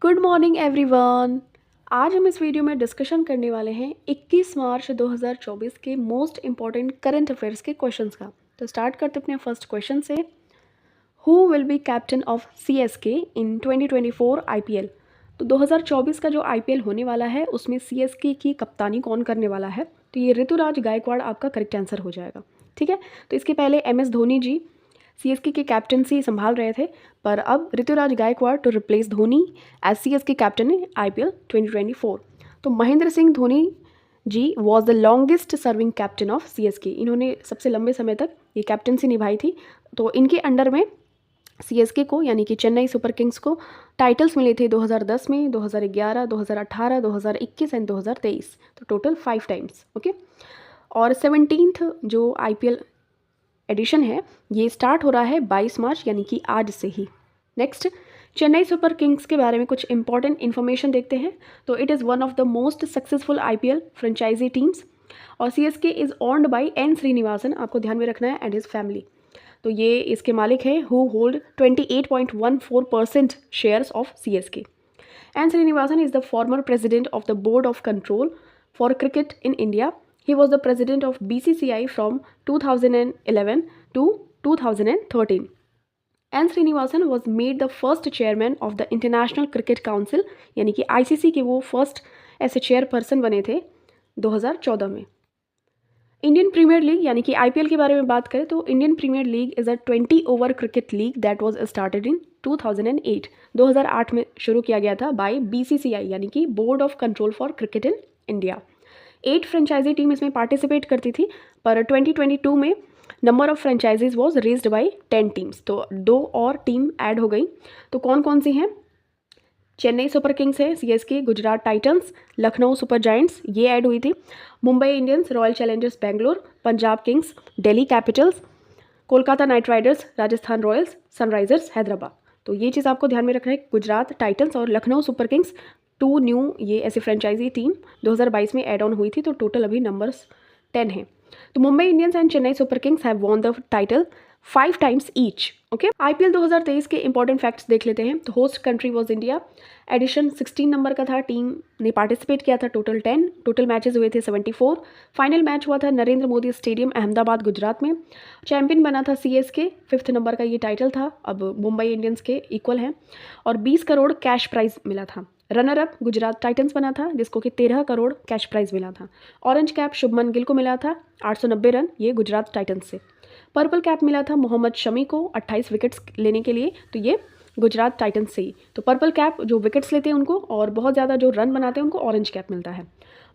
Good morning everyone. आज हम इस वीडियो में डिस्कशन करने वाले हैं 21 मार्च 2024 के मोस्ट इम्पॉर्टेंट करंट अफेयर्स के क्वेश्चंस का। तो स्टार्ट करते अपने फर्स्ट क्वेश्चन से। Who will be captain of CSK in 2024 IPL. तो 2024 का जो आईपीएल होने वाला है उसमें सीएसके की कप्तानी कौन करने वाला है? तो ये ऋतुराज गायकवाड़ आपका करेक्ट आंसर हो जाएगा। ठीक है, तो इसके पहले एमएस धोनी जी सीएसके की कैप्टनसी संभाल रहे थे, पर अब Ruturaj Gaikwad to replace Dhoni as CSK captain in IPL 2024। तो Mahendra Singh Dhoni ji was the longest serving captain of CSK. इन्होंने सबसे लंबे समय तक ये कैप्टनसी निभाई थी। तो इनके अंडर में सीएसके को यानी कि चेन्नई सुपर किंग्स को टाइटल्स मिले थे 2010 में, 2011, 2018, 2021 एंड 2023। तो टोटल 5 टाइम्स। ओके, और 17th जो आईपीएल एडिशन है ये स्टार्ट हो रहा है 22 मार्च यानी कि आज से ही। नेक्स्ट, चेन्नई सुपर किंग्स के बारे में कुछ इंपॉर्टेंट इन्फॉर्मेशन देखते हैं। तो it is one of the most successful IPL franchise teams और CSK is owned by N Srinivasan, आपको ध्यान में रखना है, एंड हिज फैमिली। तो ये इसके मालिक हैं who hold 28.14% shares of CSK. N Srinivasan is the former president of the board of control for cricket in India. He was the president of BCCI from 2011 to 2013. N. Srinivasan was made the first chairman of the International Cricket Council, यानी कि ICC के वो first ऐसे chairperson बने थे 2014 में। Indian Premier league यानी कि आईपीएल के बारे में बात करें तो Indian Premier League is a 20 over cricket league that was started in 2008। 2008 में शुरू किया गया था बाय बीसीसीआई यानी कि board of control for cricket in India. 8 franchise team इसमें पार्टिसिपेट करती थी, पर 2022 में number of franchises was raised by 10 teams. तो 2 और टीम ऐड हो गई। तो कौन कौन सी हैं? चेन्नई सुपर किंग्स है, CSK, Gujarat Titans, Lucknow super giants ये ऐड हुई थी, Mumbai Indians, royal Challengers Bangalore, Punjab Kings, Delhi Capitals, Kolkata night Riders, Rajasthan Royals, Sunrisers Hyderabad. तो ये चीज़ आपको ध्यान में रखना है, गुजरात टाइटंस और लखनऊ सुपर किंग्स 2 न्यू ये ऐसी फ्रेंचाइजी टीम 2022 में एड ऑन हुई थी। तो टोटल अभी नंबर्स 10 हैं। तो Mumbai Indians and Chennai Super Kings have won the title 5 times each. Okay, IPL 2023 के इंपॉर्टेंट फैक्ट्स देख लेते हैं। तो host country was India. Edition 16 number का था, टीम ने पार्टिसिपेट किया था टोटल 10, टोटल मैचेस हुए थे 74। फाइनल मैच हुआ था नरेंद्र मोदी स्टेडियम अहमदाबाद गुजरात में। चैंपियन बना था सीएसके, 5th नंबर का ये टाइटल था, अब मुंबई इंडियंस के इक्वल है, और 20 करोड़ कैश प्राइज मिला था। रनर अप गुजरात टाइटंस बना था जिसको कि 13 करोड़ कैश प्राइज मिला था। ऑरेंज कैप शुभमन गिल को मिला था 890 रन, ये गुजरात टाइटंस से। पर्पल कैप मिला था मोहम्मद शमी को 28 विकेट्स लेने के लिए, तो ये गुजरात टाइटंस से ही। तो पर्पल कैप जो विकेट्स लेते हैं उनको और बहुत ज़्यादा जो रन बनाते हैं उनको ऑरेंज कैप मिलता है।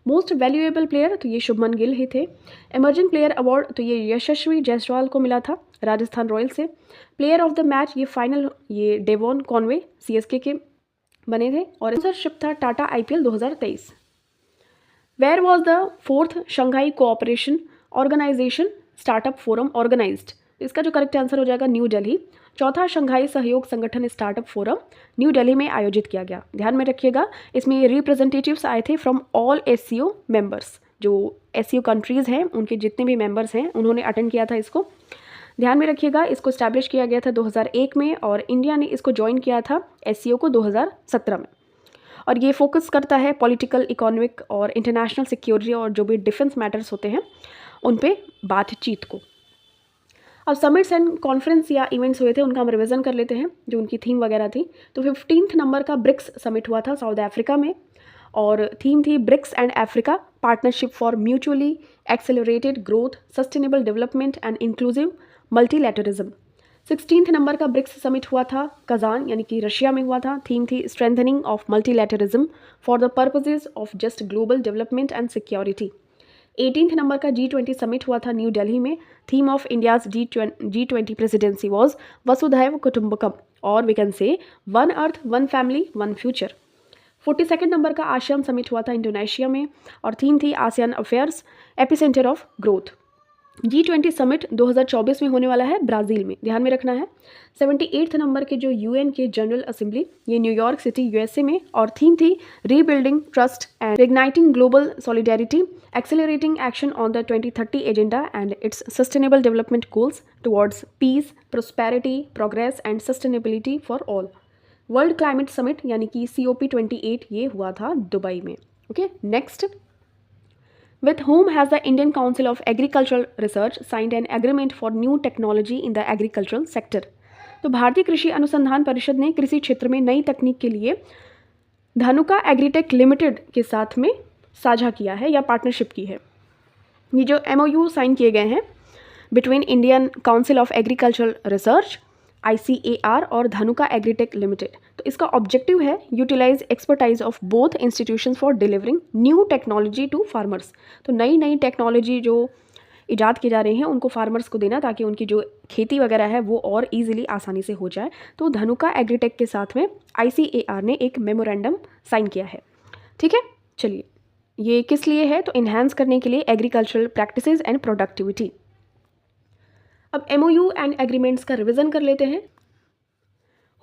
मोस्ट वैल्यूएबल प्लेयर तो ये शुभमन गिल ही थे। इमर्जिंग प्लेयर अवार्ड तो ये यशस्वी जायसवाल को मिला था राजस्थान रॉयल्स से। प्लेयर ऑफ द मैच ये फाइनल ये डेवॉन कॉनवे सीएसके के बने थे, और स्पॉन्सरशिप था Tata IPL 2023। Where was the 4th Shanghai cooperation organisation startup forum organised? इसका जो करेक्ट आंसर हो जाएगा न्यू दिल्ली। 4था शंघाई सहयोग संगठन स्टार्टअप फोरम न्यू दिल्ली में आयोजित किया गया। ध्यान में रखिएगा, इसमें रिप्रेजेंटेटिव्स आए थे फ्रॉम ऑल एससीओ मेंबर्स। जो एससीओ कंट्रीज़ हैं उनके जितने भी मेंबर्स हैं उन्होंने अटेंड किया था इसको। ध्यान में रखिएगा, इसको स्टैब्लिश किया गया था 2001 में और इंडिया ने इसको ज्वाइन किया था एससीओ को 2017 में। और ये फोकस करता है पॉलिटिकल, इकोनॉमिक और इंटरनेशनल सिक्योरिटी और जो भी डिफेंस मैटर्स होते हैं उन पे बातचीत को। अब समिट्स एंड कॉन्फ्रेंस या इवेंट्स हुए थे उनका हम रिविजन कर लेते हैं जो उनकी थीम वगैरह थी। तो 15th नंबर का ब्रिक्स समिट हुआ था साउथ अफ्रीका में, और थीम थी BRICS and Africa partnership for mutually accelerated growth, sustainable development and inclusive multilateralism. 16th number का ब्रिक्स समिट हुआ था कजान यानी कि रशिया में हुआ था। थीम थी strengthening of multilateralism for the purposes of just global development and security. 18th number का G20 समिट हुआ था न्यू दिल्ली में। Theme of India's G20 presidency was वसुधैव कुटुंबकम, और we can say one earth one family one future. 42nd number का ASEAN summit हुआ था इंडोनेशिया में, और थीम थी ASEAN affairs epicentre of growth. G20 summit 2024 में होने वाला है ब्राज़ील में, ध्यान में रखना है। 78th नंबर के जो यूएन के जनरल असेंबली ये न्यूयॉर्क सिटी यूएसए में, और थीम थी rebuilding trust and igniting global solidarity, accelerating action on the 2030 agenda and its sustainable development goals towards peace, prosperity, progress and sustainability for all. World climate summit यानी कि COP28 ये हुआ था Dubai में। Okay, next, with whom has the Indian Council of Agricultural Research signed an agreement for new technology in the agricultural sector? तो भारतीय कृषि अनुसंधान परिषद ने कृषि क्षेत्र में नई तकनीक के लिए धानुका एग्रीटेक लिमिटेड के साथ में साझा किया है या पार्टनरशिप की है। ये जो MOU साइन किए गए हैं between Indian council of agricultural research ICAR और धानुका एग्रीटेक लिमिटेड, तो इसका ऑब्जेक्टिव है utilise expertise of both institutions for delivering new technology to farmers. तो नई नई टेक्नोलॉजी जो इजाद की जा रही हैं उनको फार्मर्स को देना ताकि उनकी जो खेती वगैरह है वो और इजीली आसानी से हो जाए। तो धानुका एग्रीटेक के साथ में ICAR ने एक मेमोरेंडम साइन किया है। ठीक है, चलिए, ये किस लिए है? तो इन्हांस करने के लिए एग्रीकल्चरल प्रैक्टिसेस एंड प्रोडक्टिविटी। अब MOU एंड एग्रीमेंट्स का रिवीजन कर लेते हैं।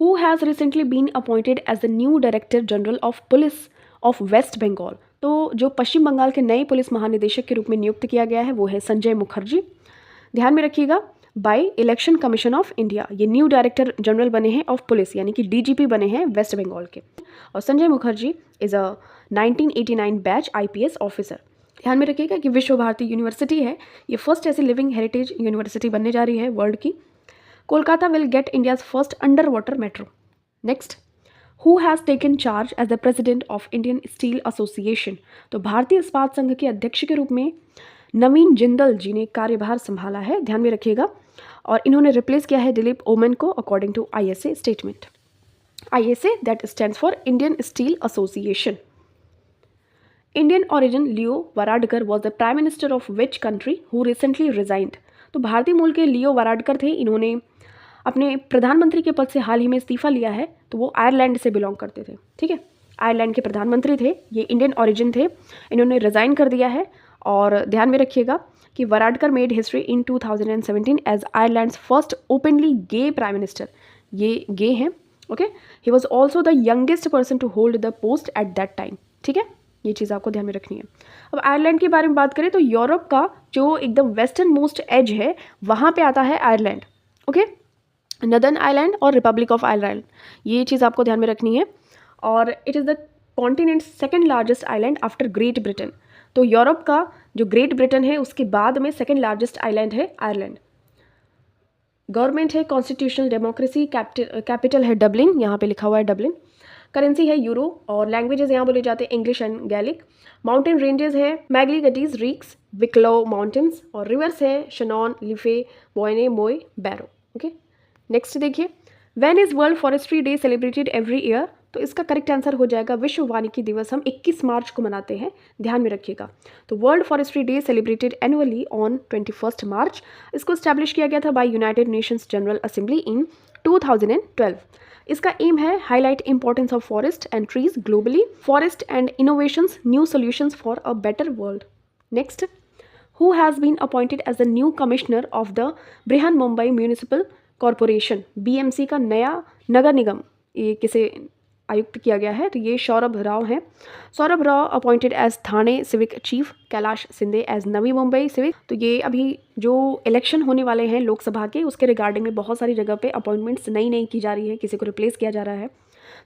Who has recently been appointed as the new director general of police of West Bengal? तो जो पश्चिम बंगाल के नए पुलिस महानिदेशक के रूप में नियुक्त किया गया है वो है संजय मुखर्जी। ध्यान में रखिएगा, by election commission of India ये न्यू डायरेक्टर जनरल बने हैं ऑफ पुलिस यानी कि DGP बने हैं वेस्ट बंगाल के। और Sanjay Mukherjee is a 1989 batch IPS officer. ध्यान में रखिएगा कि विश्व भारती यूनिवर्सिटी है, ये फर्स्ट ऐसी लिविंग हेरिटेज यूनिवर्सिटी बनने जा रही है वर्ल्ड की। Kolkata will get India's first under water metro. Next, who has taken charge as the president of Indian steel association? तो भारतीय इस्पात संघ के अध्यक्ष के रूप में नवीन जिंदल जी ने कार्यभार संभाला है। ध्यान में रखिएगा, और इन्होंने रिप्लेस किया है दिलीप ओमन को according to ISA statement. ISA that stands for Indian steel Association. Indian origin Leo Varadkar was the prime minister of which country who recently resigned? तो भारतीय मूल के लियो वाराडकर थे, इन्होंने अपने प्रधानमंत्री के पद से हाल ही में इस्तीफा लिया है। तो वो आयरलैंड से बिलोंग करते थे। ठीक है, आयरलैंड के प्रधानमंत्री थे, ये इंडियन origin थे, इन्होंने रिज़ाइन कर दिया है। और ध्यान में रखिएगा कि Varadkar made history in 2017 as Ireland's first openly gay prime minister. ये गे हैं। Okay, he was also the youngest person to hold the post at that time. ठीक है, ये चीज़ आपको ध्यान में रखनी है। अब आयरलैंड के बारे में बात करें तो यूरोप का जो एकदम वेस्टर्न मोस्ट एज है वहाँ पे आता है आयरलैंड। ओके, नदर्न आयरलैंड और रिपब्लिक ऑफ आयरलैंड, ये चीज़ आपको ध्यान में रखनी है। और it is the continent second largest island after great Britain. तो यूरोप का जो ग्रेट ब्रिटेन है उसके बाद में सेकेंड लार्जेस्ट आइलैंड है आयरलैंड। गवर्नमेंट है कॉन्स्टिट्यूशनल डेमोक्रेसी, कैपिटल है डबलिन, यहाँ पे लिखा हुआ है डबलिन। करेंसी है यूरो और लैंग्वेजेस यहाँ बोले जाते हैं English and gallic. Mountain ranges है मैग्लीगटीज, रिक्स, विक्लो माउंटेन्स, और रिवर्स है शनॉन, लिफे, बोयने, मोय, बैरो। ओके, नेक्स्ट देखिए, when is world forestry day celebrated every year? तो इसका करेक्ट आंसर हो जाएगा विश्व वानिकी दिवस हम 21 मार्च को मनाते हैं। ध्यान में रखिएगा, तो world forestry day celebrated annually on 21 March. इसको स्टैब्लिश किया गया था by United Nations General Assembly in 2012। इसका एम है highlight importance of forest and trees globally, forest and innovations, new solutions for a better world. Next, who has been appointed as the new commissioner of the Brihan Mumbai municipal corporation? BMC का नया नगर निगम ये किसे आयुक्त किया गया है? तो ये सौरभ राव हैं। Saurabh Rao appointed as Thane civic chief, Kailash Shinde as Navi Mumbai civic. तो ये अभी जो इलेक्शन होने वाले हैं लोकसभा के उसके रिगार्डिंग में बहुत सारी जगह पे अपॉइंटमेंट्स नई की जा रही है, किसी को रिप्लेस किया जा रहा है।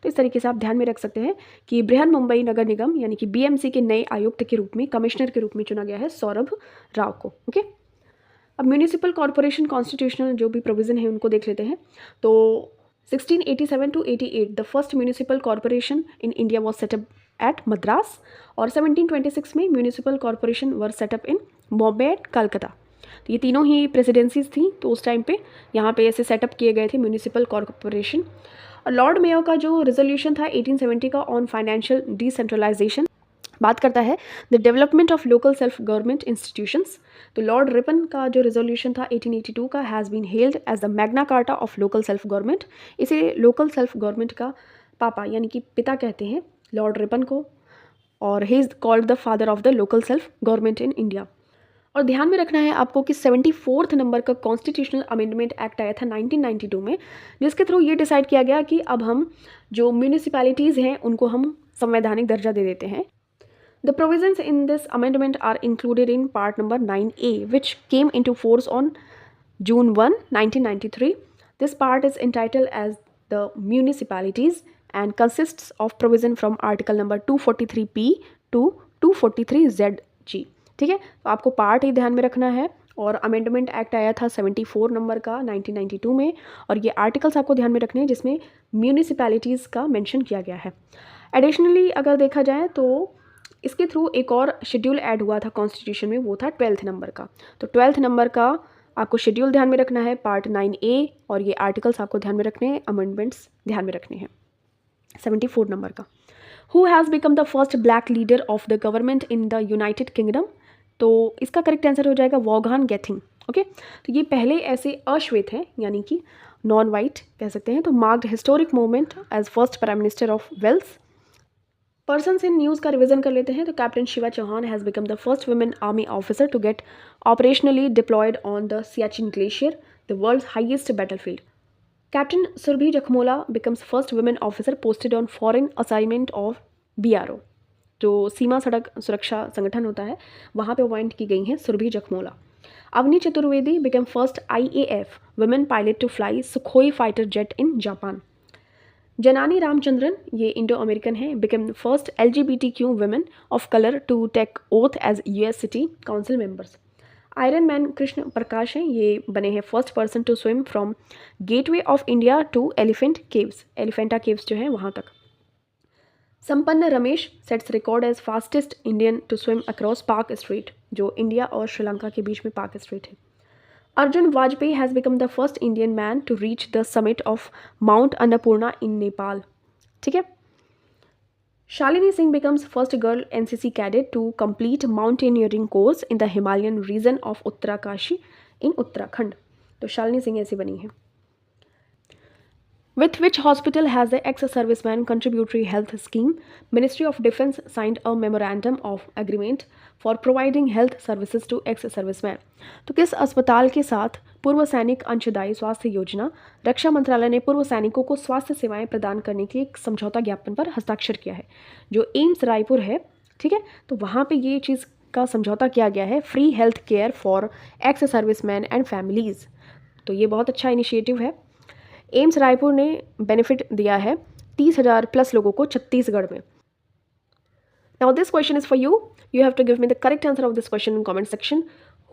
तो इस तरीके से आप ध्यान में रख सकते हैं कि बृहन मुंबई नगर निगम यानी कि BMC के नए आयुक्त के रूप में, कमिश्नर के रूप में चुना गया है सौरभ राव को। ओके, अब म्यूनिसिपल कॉर्पोरेशन कॉन्स्टिट्यूशनल जो भी प्रोविज़न है उनको देख लेते हैं। तो 1687 to 88 the first municipal corporation in India was set up at Madras, और 1726 में municipal corporation were set up in Bombay at Calcutta. तो ये तीनों ही प्रेसिडेंसीज थी, तो उस टाइम पे यहाँ पे ऐसे सेटअप किए गए थे म्यूनिसिपल कॉर्पोरेशन। और लॉर्ड मेयो का जो रेजोल्यूशन था 1870 का ऑन फाइनेंशियल डिसेंट्रलाइजेशन बात करता है the development of local self government institutions. तो लॉर्ड रिपन का जो रेजोल्यूशन था 1882 का has been held as the Magna Carta of local self government. इसे लोकल सेल्फ गवर्नमेंट का पापा यानी कि पिता कहते हैं लॉर्ड रिपन को, और he is called the father of the local self government in India. और ध्यान में रखना है आपको कि 74th नंबर का कॉन्स्टिट्यूशनल अमेंडमेंट एक्ट आया था 1992 में, जिसके थ्रू ये डिसाइड किया गया कि अब हम जो म्यूनिसिपैलिटीज़ हैं उनको हम संवैधानिक दर्जा दे देते हैं। The provisions in this amendment are included in part number 9A, which came into force on June 1, 1993. This part is entitled as the Municipalities and consists of provision from article number 243P to 243ZG। ठीक है, तो आपको part ही ध्यान में रखना है। और amendment act आया था 74 नंबर का 1992 में, और ये आर्टिकल्स आपको ध्यान में रखने हैं जिसमें म्यूनिसिपैलिटीज़ का मेंशन किया गया है। एडिशनली अगर देखा जाए तो इसके थ्रू एक और शेड्यूल ऐड हुआ था कॉन्स्टिट्यूशन में, वो था 12th नंबर का। तो 12th नंबर का आपको शेड्यूल ध्यान में रखना है, पार्ट 9A, और ये आर्टिकल्स आपको ध्यान में रखने हैं, अमेंडमेंट्स ध्यान में रखने हैं। 74 नंबर का, who has become the first black leader of the government in the United kingdom. तो इसका करेक्ट आंसर हो जाएगा वॉगहान गैथिंग। ओके, तो ये पहले ऐसे अश्वेत हैं, यानी कि नॉन वाइट कह सकते हैं। तो marked historic moment as first prime minister of Wales. Persons in news का रिवीजन कर लेते हैं। तो captain Shiva Chauhan has become the first women army officer to get operationally deployed on the Siachen glacier, the world's highest battlefield. Captain Surbhi Jakhmola becomes first women officer posted on foreign assignment of BRO, जो सीमा सड़क सुरक्षा संगठन होता है, वहाँ पे अपॉइंट की गई हैं Surbhi Jakhmola. Avani Chaturvedi become first IAF women pilot to fly Sukhoi fighter jet in Japan. Janani Ramachandran, ये इंडो अमेरिकन है, become first LGBTQ women of colour to take oath as US city council members. Iron Man Krishna Prakash हैं, ये बने हैं first person to swim from Gateway of India to Elephant caves, Elephanta caves जो है वहाँ तक। Sampann Ramesh sets record as fastest Indian to swim across Palk strait, जो India और श्रीलंका के बीच में पाक स्ट्रेट है। Arjun Vajpayee has become the first Indian man to reach the summit of mount Annapurna in Nepal. ठीक है। Shalini Singh becomes first girl NCC cadet to complete mountaineering course in the Himalayan region of Uttarkashi in Uttarakhand. तो शालिनी सिंह ऐसी बनी है। With which hospital has the ex-serviceman contributory health scheme? Ministry of Defence signed a memorandum of agreement for providing health services to ex-servicemen। तो किस अस्पताल के साथ पूर्व सैनिक अंशदायी स्वास्थ्य योजना, रक्षा मंत्रालय ने पूर्व सैनिकों को स्वास्थ्य सेवाएं प्रदान करने के एक समझौता ज्ञापन पर हस्ताक्षर किया है, जो एम्स रायपुर है। ठीक है, तो वहाँ पे ये चीज़ का समझौता किया गया है, free health care for ex serviceman and families. तो ये बहुत अच्छा इनिशिएटिव है। एम्स रायपुर ने बेनिफिट दिया है 30,000 प्लस लोगों को छत्तीसगढ़ में। Now this question is for you. You have to give me the correct answer of this question in comment section.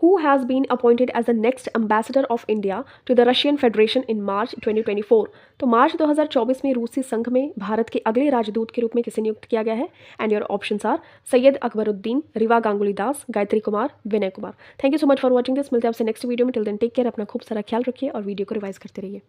Who has been appointed as the next ambassador of India to the Russian Federation in March 2024? तो मार्च 2024 में रूसी संघ में भारत के अगले राजदूत के रूप में किसे नियुक्त किया गया है? And your options are Syed Akbaruddin, Riva Ganguly Das, Gayatri Kumar, Vinay Kumar. Thank you so much for watching this. मिलते हैं आपसे नेक्स्ट वीडियो में। टिल देन टेक केयर, अपना खूब सारा ख्याल रखिए और वीडियो को रिवाइज करते रहिए।